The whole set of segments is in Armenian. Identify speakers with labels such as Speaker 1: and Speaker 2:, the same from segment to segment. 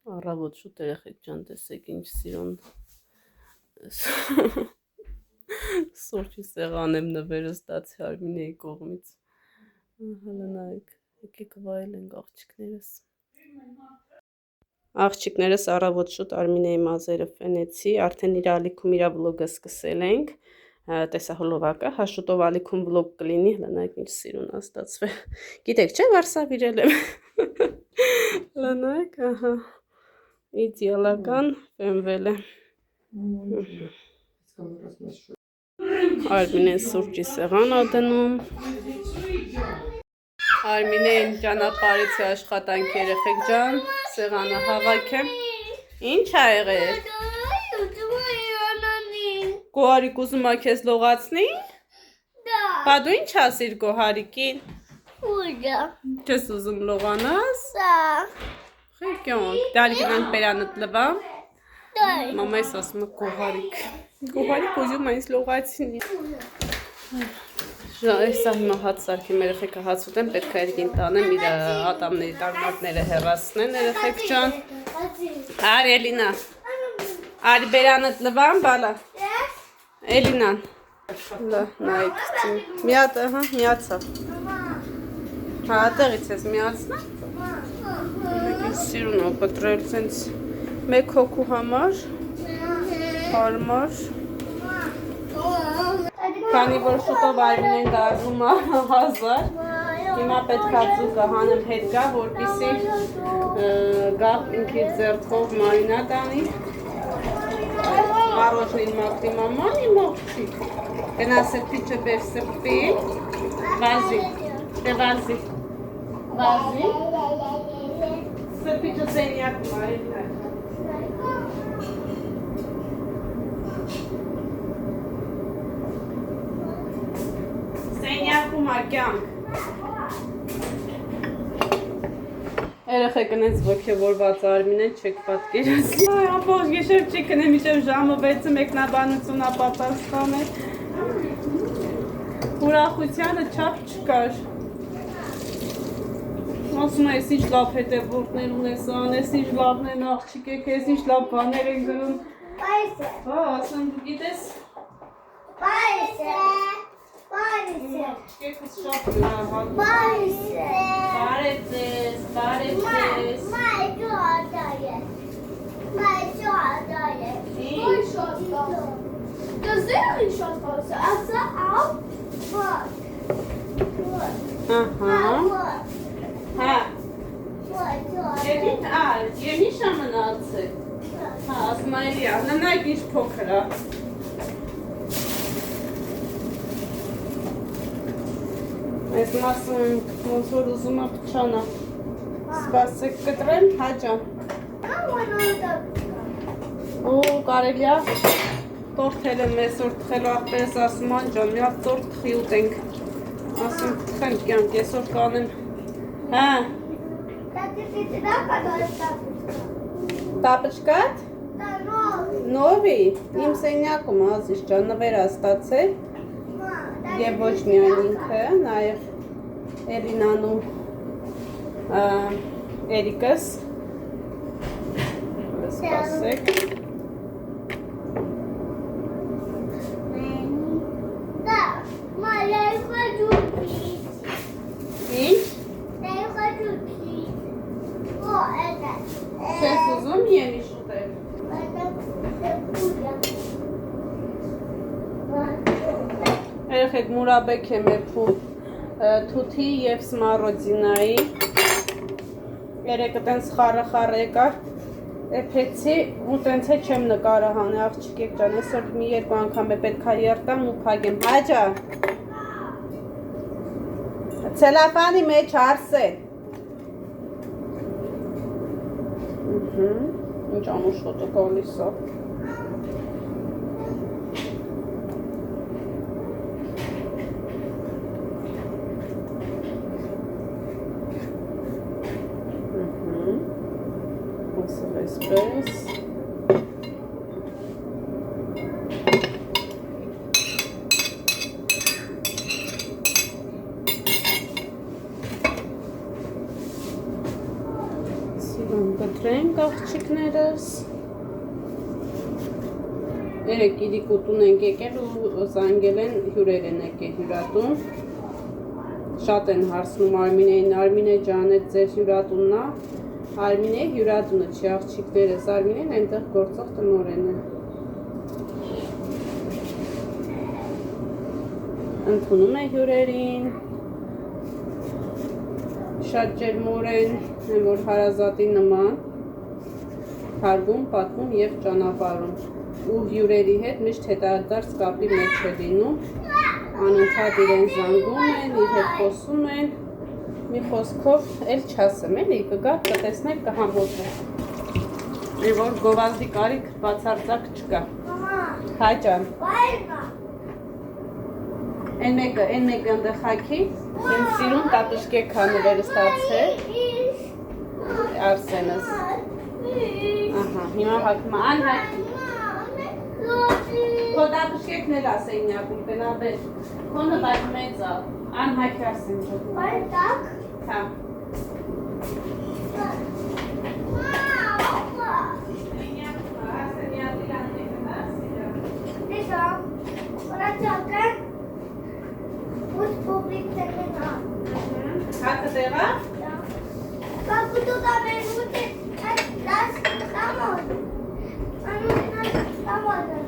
Speaker 1: Առավոտ շուտ երեխեք ջան, տեսեք ինչ սիրուն սուրճի սեղան եմ նվերը ստացի Արմինեի կողմից։ Հələ նայեք, եկեք վայելենք աղջիկներս։ Աղջիկներս առավոտ շուտ Արմինեի մազերը ֆենեցի, արդեն իր ալիքում իր վլոգը սկսել ենք։ Տեսա հոլովակը, հա շուտով ալիքում վլոգ կլինի, հələ նայեք ինչ սիրուն ա ստացվել։ Գիտեք չէ, վարսավիրել եմ։ Հələ նայեք, ահա։ Իդեալական ֆենվել է։ Արմինեն սուրճի սեղան ա դնում։ Արմինեն ճանապարհեցի աշխատանք երեխեք ջան, սեղանը հավաքեմ։ Ինչ ա եղել։ Գոհարիկ ուզում ա քեզ լողացնի։ Բա դու ինչ ասիր Գոհարիկին։ Չես ուզում լողանաս։ Խեկյոնք, դարի գնանք բերանդ լվա։ Մամայս ասում է Գոհարիկ։ Գոհարիկ ուզում է ինձ լողացնի։ Սա հիմա հաց սարքեմ երեխեքը հաց ուտեմ, պետք է երկին տանեմ իր ատամների տարմակները հեռացնեն երեխեք ջան։ Արի Էլինա։ Արի բերանդ լվան բալա։ Էլինան։ Նայեք, մի հատ, ահա, միացավ։ Հա, տեղից ես միացնա։ Սիրուն ա կտրել սենց մեկ հոգու համար, հարմար։ Քանի որ շուտով Արմինեն դառնում ա 1000, հիմա պետք ա ձուկը հանեմ հետ գա, որպեսզի գա ինքը իր ձեռքով մարինադ անի։ Մороженое մաքրի մաման իմ աղջիկ։ Գնա սրբիչը բեր սրբի։ Վազի, դե վազի։ Վազի։ Սրբիչը սենյակում արի։ Սենյակում ակյանք։ Երեխեք ընենց ոգևորված Արմինեն չեք պատկերացնի։ Ամբողջ գիշեր չի քնեմ, մինչև ժամը 6-ը մեկնաբանություն ա պատասխանել։ Ուրախությանը չափ չկար։ Ասում է, ես ինչ լավ հետևորդներ ունես ան, ես ինչ լավն են աղջիկ եք, ես ինչ լավ բաներ են գրում։ Հա, ասեմ դու գիտես։ Աղջիկս շատ լավ։ Բարեցես, բարեցես։ Հա։ Եվ ինչ ա մնացել։ Հա, ասում ա էլի ա, նայեք ինչ փոքր ա։ Այս մասում ոնց որ ուզում ա փչանա։ Սպասեք կտրեմ, հա ջան։ Ու կարելի ա տորթել եմ այսօր թխելու աղբերս ասում ան ջան, մի հատ տորթ թխի ուտենք։ Ասում թխեմ կյանք, այսօր կանեմ։ Հա։ Տապչկատ։ Նովի, իմ սենյակում ազիզ ջան, նվեր ա ստացել։ Եվ ոչ միայն ինքը, նաև Էլինան ու Էրիկս։ Սպասեք։ Ինչ? Չես ուզում եմի շուտել։ Երեխեք մուրաբեկ եմ եփում թութի և սմարոդինայի։ Երեկը տենց խառը եկար, եփեցի ու տենց է չեմ նկարը հանի աղջիկ եք ջան, այսօր մի երկու անգամ է պետք է երտամ ու փակեմ։ Հա ջան։ Ցելոֆանի մեջ արսել։ Ինչ անուշոտը գալիս ա։ Ասել այսպես։ Սիրուն կտրենք աղջիկներս։ Երեք իրիկուտուն ենք եկել ու զանգել են հյուրեր են եկել հյուրատուն։ Շատ են հարցնում Արմինեին, Արմինե ջան, այդ ձեր հյուրատունն է։ Արմինե հյուրատունը չի աղջիկներս, Արմինեն այնտեղ գործող տնօրենն է։ Ընդունում է հյուրերին։ Շատ ջերմորեն, որ հարազատի նման, հարգում, պատմում և ճանապարհում։ Ու հյուրերի հետ միշտ հետադարձ կապի մեջ է լինում, անընդհատ իրեն զանգում են, իր հետ խոսում են, մի խոսքով էլ չասեմ, էլի կգա, կտեսնել, կհամոզվի։ Մի որ գովազդի կարիք բացարձակ չկա։ Հայ ջան։ Այն մեկը ընդեղ հագի, են սիրուն տատուշկեք հանվեր ստացել, Արսենս։ Ահա, հիմա հագում է, ան հագի։ Քո տատուշկեկն էլ ասեին յակում, տնաբեր, քոնը բայց մեծ ա, ան հագի Արսեն ջոտ։ Բայտակ։ Հա։ Հացը տեղա։ Բակու դու դաբեր ուտի, լաս տամոտ, անունինած տամոտը,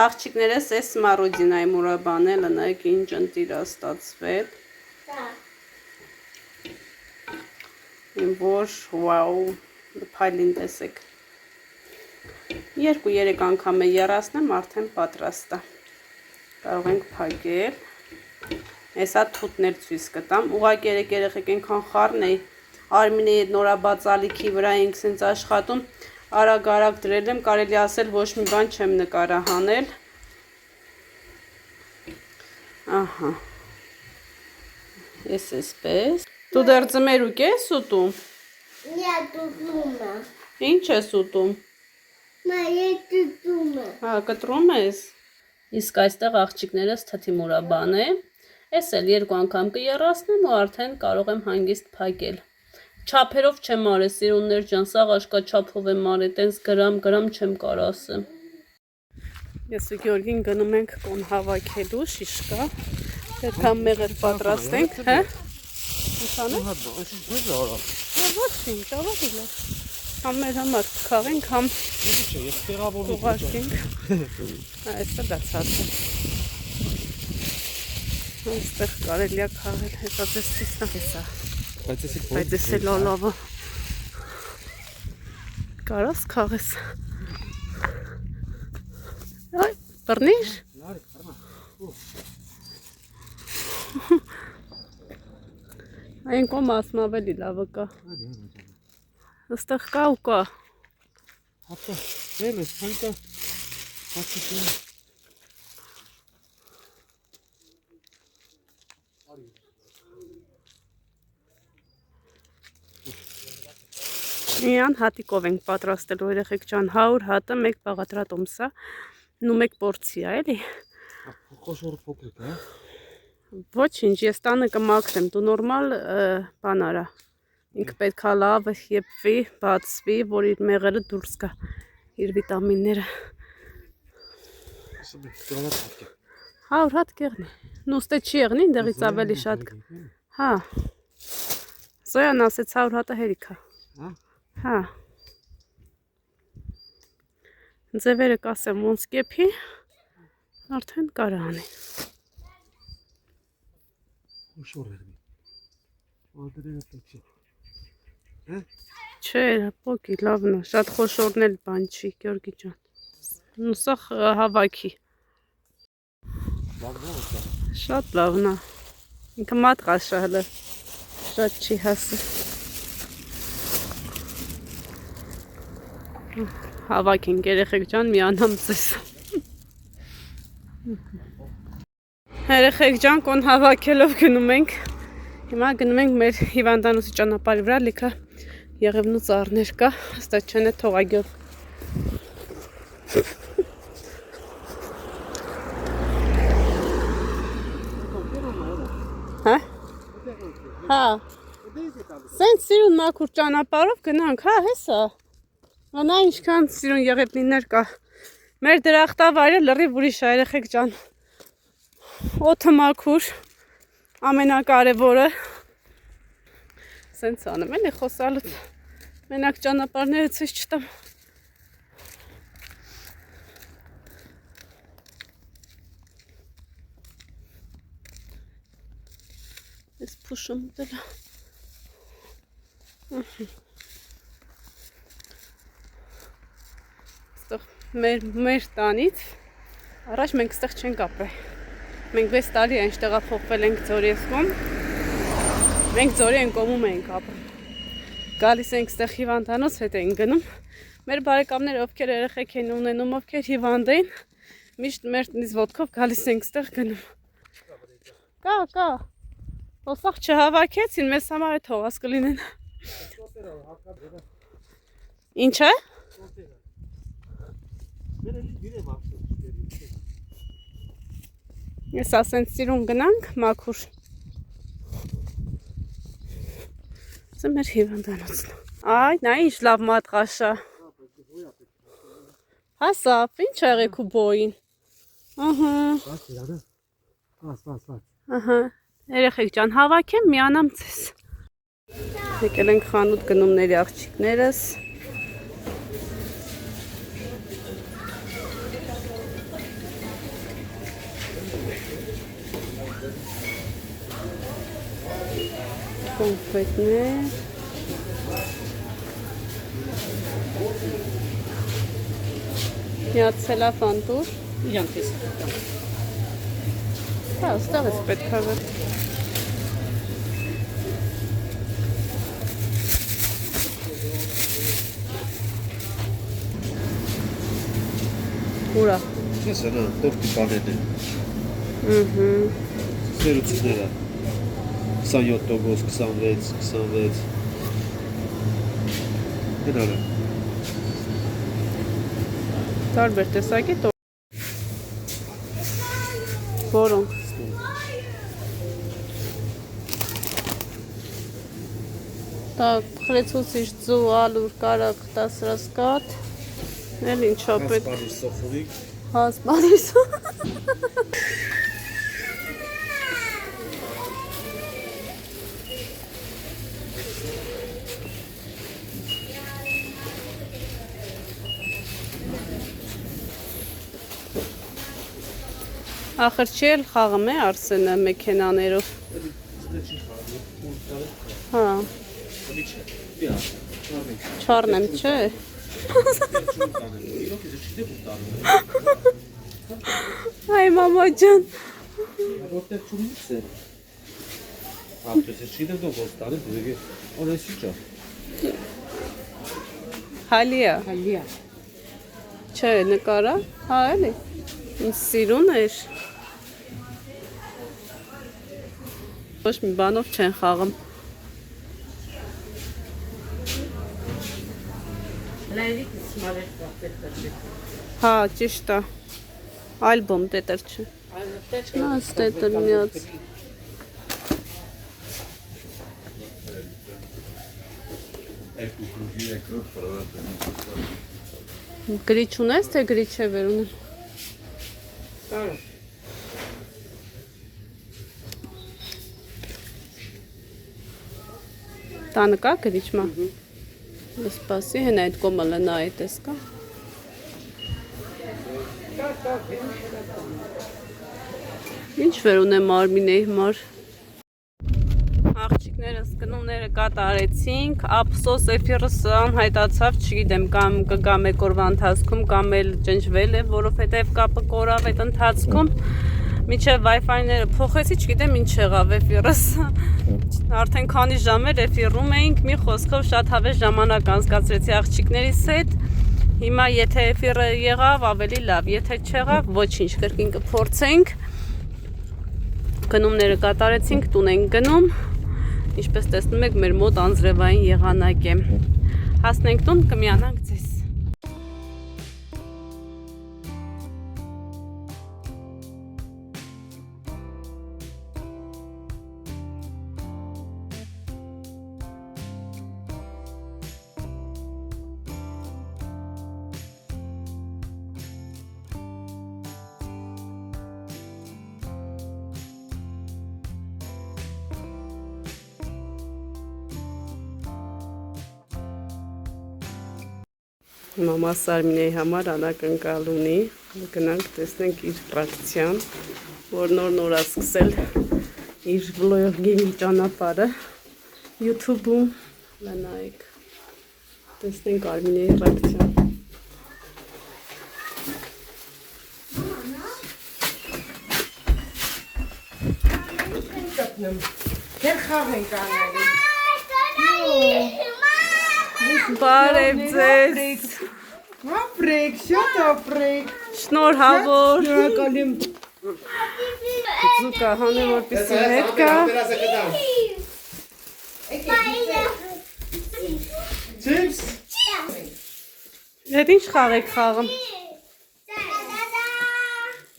Speaker 1: աղջիկներս ես մարուդինայի մուրաբանելը նայք ինչ ընտիրա ստացվել։ Որ, վաու, պայլին տեսեք։ 2-3 անգամ է երասնեմ, արդեն պատրաստ է։ Կարող ենք փակել։ Հեսա թութներ ցույց կտամ։ Ուղղակի երեխեք այնքան խառն էի։ Արմինեի հետ նորաբաց ալիքի վրա ենք սենց աշխատում։ Արագ դրել եմ, կարելի ասել ոչ մի բան չեմ նկարահանել։ Ահա։ Էսպես։ Դու դեռ ձմերուկ ես ուտում։ Նյա դուտում եմ։ Ինչ ես ուտում։ Հա, կտրում ես։ Իսկ այստեղ աղջիկներս թթի մուրաբան է։ Ես էլ 2 անգամ կերասնեմ ու արդեն կարող եմ հանգիստ փակել։ Չափերով չեմ արել, սիրուններ ջան, սաղ աշկա չափով եմ արել, տենց գրամ չեմ կարող ասեմ։ Ես ու Գյորգին գնում ենք կոն հավաքելու շիշկա։ Պետք է մեղր պատրաստենք, հա։ Ինչ անենք։ Ոչինչ, ավարտիլա։ Համ մեր համար քաղենք, համ ուղարկենք։ Այստեղ դացած է։ Այստեղ կարելի է քաղել, հետո ձեզ ցույց տամ։ Բայց էս էլ լավը։ Կարաս քաղես։ Այ, բռնիր։ Այն կոմ ասում ավելի լավը կա։ Այստեղ կա ու կա։ Հատա, դել ես, հանկա, հատիկին։ Միան հատիկով ենք պատրաստելու երեխեք ջան, 100 հատը 1 բաղադրատոմսա, նու 1 պորցիա, էլի։ Խոշոր փոքրիկ, հա։ Ոչինչ, ես տանը կմաքրեմ, դու նորմալ բան արա։ Ինքը պետք է լավ եփվի, բացվի, որ իր մեղրը դուրս գա, իր վիտամինները։ 100 հատ կեղնի։ Նուստե չի եղնի, դեղից ավելի շատ կա։ Հա։ Զոյան ասեց 100 հատը հերիք է։ Հա։ Ձևերը կասեմ ոնց կեփի, արդեն կարա անի։ Խոշոր երմի։ Որդերերը տեքի։ Չէ, պոկի, լավն է, շատ խոշորն էլ բան չի, Գյորգի ջան։ Նուսա հավաքի։ Շատ լավն է։ Ինքը մատ ղաշահլը, շատ չի հասը։ Հավաքենք երեխեք ջան, միանամ ձեզ։ Երեխեք ջան, կոն հավաքելով գնում ենք։ Հիմա գնում ենք մեր հիվանդանոցի ճանապարհի վրա, լիքը եղևնու ծառներ կա, հստակ չեն է թողագյուղ։ Հա? Հա։ Սենց սիրուն մաքուր ճանապարհով գնանք, հա, հեսա։ Ոնա ինչքան սիրուն եղետնիներ կա։ Մեր դրախտավայրը լրիվ ուրիշ է, երեխեք ջան։ Օդը մաքուր, ամենակարևորը։ Սենց անեմ էլի խոսալուց։ Մենակ ճանապարհները ցույց չտամ։ Ես փուշը մտել է։ Մեր տանից առաջ մենք ստեղ չենք ապրել։ Մենք 6 տարի այնտեղ տեղափոխվել ենք Ձորիեսկում։ Մենք Ձորիեն կոմում ենք ապրում։ Գալիս ենք ստեղ հիվանդանոց, հետ ենք գնում։ Մեր բարեկամները, ովքեր երեխեք են ունենում, ովքեր հիվանդ են, միշտ մեր տնից ոտքով գալիս ենք ստեղ գնում։ Կա։ Ոսախ չհավաքեցին, մեզ համար է թողած կլինեն։ Ինչ է։ Ես ասենց սիրուն գնանք, մաքուր։ Սա մեր հիվանդանոցն է։ Այ, նա ինչ լավ մատղաշ է։ Հասավ, ինչ եղեք ու բոյին։ Ահա։ Երեխեք ջան, հավաքեմ, միանամ ձեզ։ Եկել ենք խանութ գնումների աղջիկներս։ Կոնֆետներ։ Միած ցելոֆան տուր։
Speaker 2: Իրանք էս։
Speaker 1: Հա, ստեղ էս պետք է վեր։ Ուրա։
Speaker 3: Ես նա տորտի բաներն են։ Սերուցները 27%, 26։ Հենարը։
Speaker 1: Տարբեր տեսակի տոր։ Որոնք։ Так, խրեցուցիչ ձու, ալուր, կարակ, տասրասկատ։ Էլ ինչա պետք։
Speaker 3: Սպանիր սոխուրիկ։
Speaker 1: Հա, սպանիր սոխ։ Ախր չի էլ խաղում է Արսենը մեքենաներով։ Հա։ Չառնեմ, չէ։ Այ մամա ջան։
Speaker 3: Որտեղ չունից է։ Ապրես չի դու ոստանը դուգե։ Օրես ինչա։
Speaker 1: Հալիա։
Speaker 2: Հալիա։
Speaker 1: Չէ, նկարա։ Հա, էլի։ Ինչ սիրուն էր։ Ոչ մի բանով չեն խաղում։ Հա, ճիշտ է։ Ալբոմ տետր չէ։ Նաց տետր միած։ Գրիչ ունես, թե գրիչ է վեր ունեմ։ Տանը կա գրիչ մա։ Սպասի, հեն այդ կոմը լնա այդ ես կա։ Ինչ վեր ունեմ Արմինեի համար։ Աղջիկներս գնումները կատարեցինք, ափսոս էֆիրս անհայտացավ, չգիտեմ կամ կգա մեկ օրվա ընթացքում կամ էլ ջնջվել է, որովհետև կապը կորավ այդ ընթացքում։ Մինչև Wi-Fi-ները փոխեցի, չգիտեմ ինչ եղավ էֆիրս։ Արդեն քանի ժամ էր էֆիրում էինք, մի խոսքով շատ հավես ժամանակ անցկացրեցի աղջիկներիս հետ։ Հիմա եթե էֆիրը եղավ, ավելի լավ, եթե չեղավ, ոչինչ, կրկին կփորձենք։ Գնումները կատարեցինք, տուն ենք գնում։ Ինչպես տեսնում եք, մեր մոտ անձրևային եղանակ է։ Հասնենք տուն, կմիանանք ձեզ։ Մամաս Արմինեի համար անակնկալ ունի, գնանք տեսնենք իր ռեակցիան, որ նոր է սկսել իր վլոգի ճանապարհը YouTube-ում, նայեք, տեսնենք Արմինեի ռեակցիան։
Speaker 2: Դեր խաղ ենք անելու։
Speaker 1: Բարև ձեզ։
Speaker 2: Ապրեք, շատ ապրեք։
Speaker 1: Շնորհավոր։
Speaker 2: Շնորհակալ եմ։
Speaker 1: Զուկա հանեմ որպեսի հետ գա։
Speaker 3: Չիպս։
Speaker 1: Հետ ինչ խաղ եք խաղում։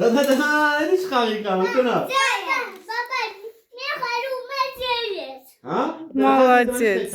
Speaker 3: Ինչ խաղի կա, ուտենա։ Հա?
Speaker 1: Մալադեց։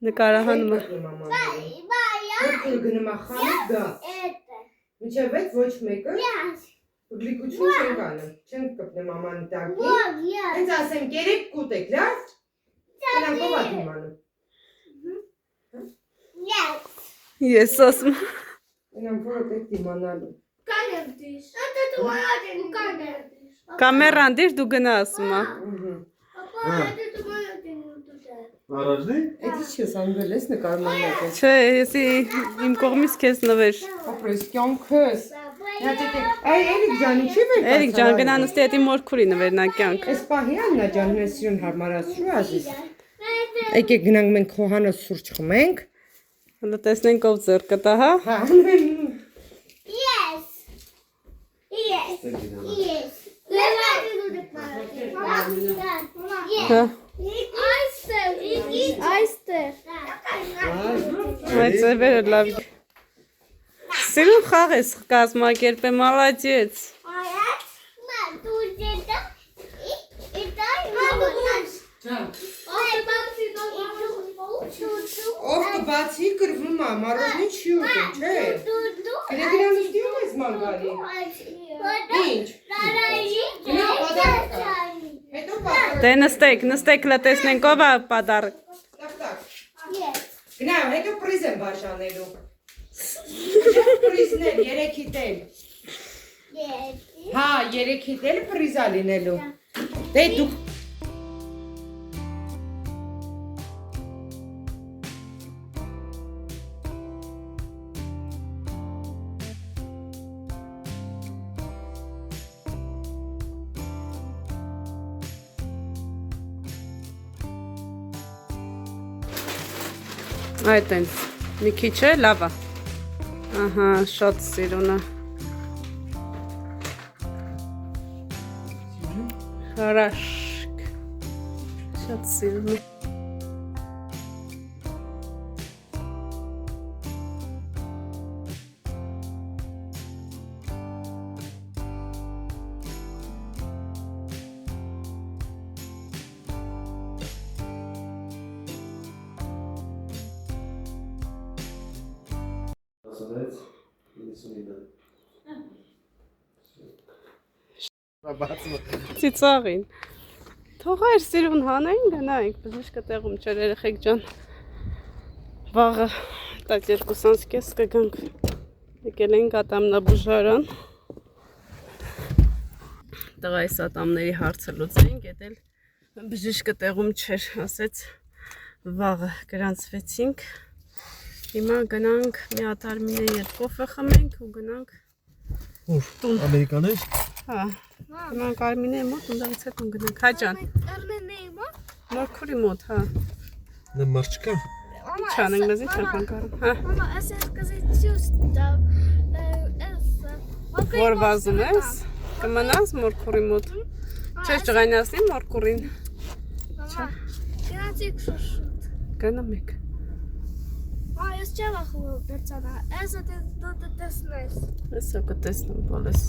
Speaker 1: Նկարահանումը։
Speaker 2: Գնում ախանիկ գա։ Մինչև այդ ոչ մեկը գլիկություն չենք անում։ Չենք կպնեմ ամանի տակի։ Հենց ասեմ կերեք կուտեք, լավ։ Նրանք ով ատում անում։
Speaker 1: Ես ասում։
Speaker 2: Նրանք որը պետք իմանալու։
Speaker 1: Կամերան դիր դու գնա ասում ա։
Speaker 3: Առաջնի։
Speaker 2: Այդ ինչ ես անգել ես նկարման եկես։
Speaker 1: Չէ, եսի իմ կողմից քեզ նվեր։
Speaker 2: Ապրես կյանքս։ Այ Էրիկ ջան, ինչի՞ վեր։
Speaker 1: Էրիկ ջան, գնա նստի հետի մորքուրի նվերնա կյանք։
Speaker 2: Էս պահի Աննա ջան, հեսյուն հարմարացրու ազիզ։ Եկեք գնանք մենք խոհանոց սուրճ խմենք։
Speaker 1: Հələ տեսնենք ով ձեռքը տա, հա։
Speaker 2: Հա։
Speaker 1: Հա։ Այդ ծևերը լավ։ Սիրուն խաղ ես կազմակերպել, մալադեց։
Speaker 2: Ով կբացի կրվում է, մարոզնի չի ուտում, չէ։ Գրեգրանուս դիում ես մանգալի։ Ինչ։ Հետո պատար։
Speaker 1: Դե նստեք լա տեսնենք ով է պադարը։
Speaker 2: Տակ։ Գնամ, հետո պրիզ եմ բաժանելու։ Պրիզն էլ, երեքիտ էլ։ Հա, երեքիտ էլ պրիզա լինելու։ Դե դուք
Speaker 1: Այդ են, մի քիչ է, լավ է։ Ահա, շատ սիրուն է։ Հարաշկ։ Շատ սիրուն է։ Ծիծաղին։ Թողեր սիրուն հանենք, գնայինք, բժիշկը տեղում չէր երեխեք ջան։ Վաղը տակ 2:30 կգանք։ Եկել ենք ատամնաբուժարան։ Տղայիս ատամների հարցը լուծեինք, էդ էլ բժիշկը տեղում չէր, ասեց վաղը գրանցվեցինք։ Հիմա գնանք մի հատ Արմինե հետ կոֆե խմենք ու գնանք
Speaker 3: Ուր, ամերիկաներ։
Speaker 1: Հա, գնանք Արմինեի մոտ, ունդանից հետ գնանք, հա ջան։
Speaker 4: Արմենեի մոտ։
Speaker 1: Մորքուրի մոտ, հա։
Speaker 3: Նա մարդ չկա։
Speaker 1: Ինչ անենք, մեզ ինչ ենք անքարում, հա։
Speaker 4: Մամա, այս ես կզի ճուստա,
Speaker 1: Որ վազում ես, կմնաս մորքուրի մոտ։ Չես ջղայնասնի մորքուրին։
Speaker 4: Մամա, գնացիք շուշուտ։
Speaker 1: Գնամ եք։
Speaker 4: Մամա, ես չեմ ախում բերցանա, ես դու տեսնես։
Speaker 1: Այսօ կտեսնեմ բոլես։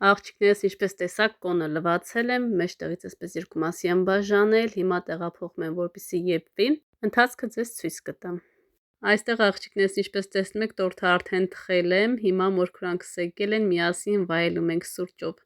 Speaker 1: Աղջիկներս ինչպես տեսակ կոնը լվացել եմ, մեջտեղից այսպես երկու մասի եմ բաժանել, հիմա տեղափոխում եմ, որպեսզի եփվի, ընթացքը ձեզ ցույց կտամ։ Այստեղ աղջիկներս ինչպես տեսնում եք, տորթը արդեն թխել եմ, հիմա մորքուրանք սեկել են, միասին վայելում ենք սուրճով։